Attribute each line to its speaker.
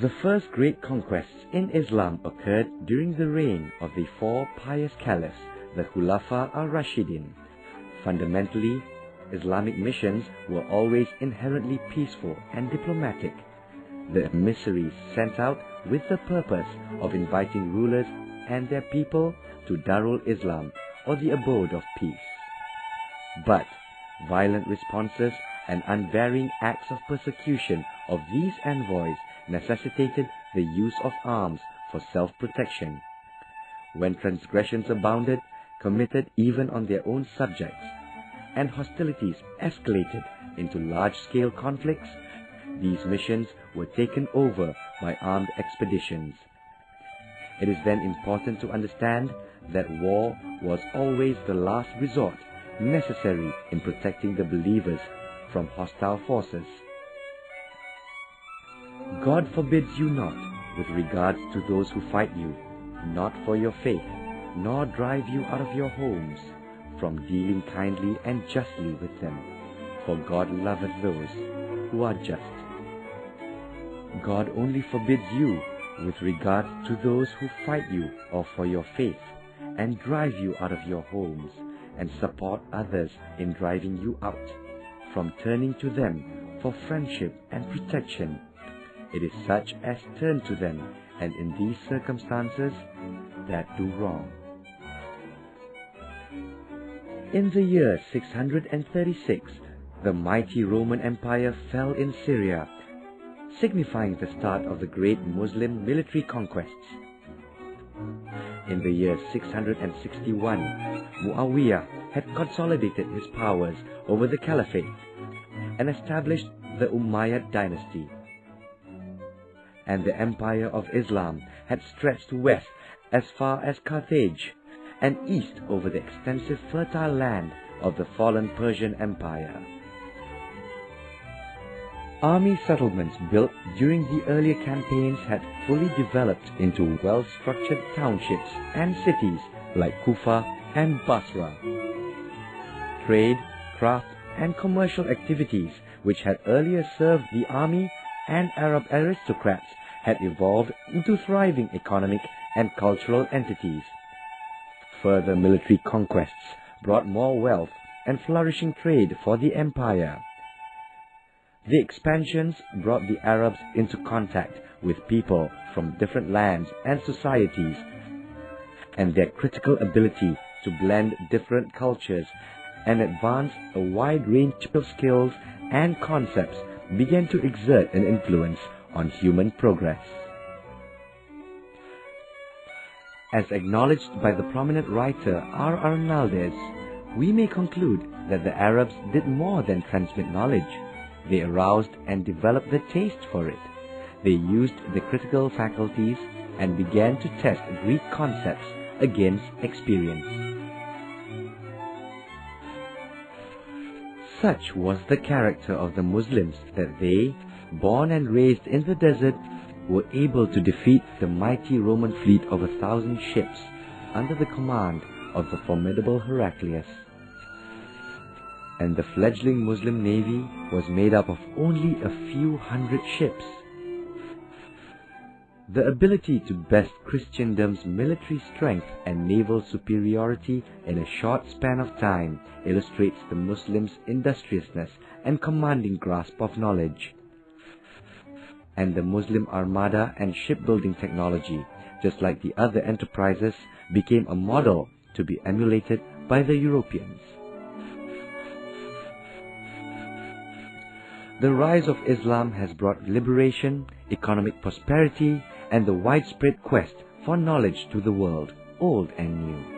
Speaker 1: The first great conquests in Islam occurred during the reign of the four pious caliphs, the Khulafa al-Rashidin. Fundamentally, Islamic missions were always inherently peaceful and diplomatic. The emissaries sent out with the purpose of inviting rulers and their people to Darul Islam, or the abode of peace. But violent responses and unvarying acts of persecution of these envoys necessitated the use of arms for self-protection. When transgressions abounded, committed even on their own subjects, and hostilities escalated into large-scale conflicts, these missions were taken over by armed expeditions. It is then important to understand that war was always the last resort necessary in protecting the believers from hostile forces. God forbids you not, with regards to those who fight you, not for your faith, nor drive you out of your homes, from dealing kindly and justly with them, for God loveth those who are just. God only forbids you with regard to those who fight you or for your faith, and drive you out of your homes, and support others in driving you out, from turning to them for friendship and protection. It is such as turn to them, and in these circumstances, that do wrong. In the year 636, the mighty Roman Empire fell in Syria, signifying the start of the great Muslim military conquests. In the year 661, Muawiyah had consolidated his powers over the Caliphate and established the Umayyad dynasty. And the empire of Islam had stretched west as far as Carthage and east over the extensive fertile land of the fallen Persian Empire. Army settlements built during the earlier campaigns had fully developed into well-structured townships and cities like Kufa and Basra. Trade, craft, and commercial activities, which had earlier served the army and Arab aristocrats, had evolved into thriving economic and cultural entities. Further military conquests brought more wealth and flourishing trade for the empire. The expansions brought the Arabs into contact with people from different lands and societies, and their critical ability to blend different cultures and advance a wide range of skills and concepts began to exert an influence on human progress. As acknowledged by the prominent writer R. Arnaldes, we may conclude that the Arabs did more than transmit knowledge. They aroused and developed the taste for it. They used the critical faculties and began to test Greek concepts against experience. Such was the character of the Muslims that they, born and raised in the desert, were able to defeat the mighty Roman fleet of 1,000 ships under the command of the formidable Heraclius. And the fledgling Muslim navy was made up of only a few hundred ships. The ability to best Christendom's military strength and naval superiority in a short span of time illustrates the Muslims' industriousness and commanding grasp of knowledge. And the Muslim armada and shipbuilding technology, just like the other enterprises, became a model to be emulated by the Europeans. The rise of Islam has brought liberation, economic prosperity, and the widespread quest for knowledge to the world, old and new.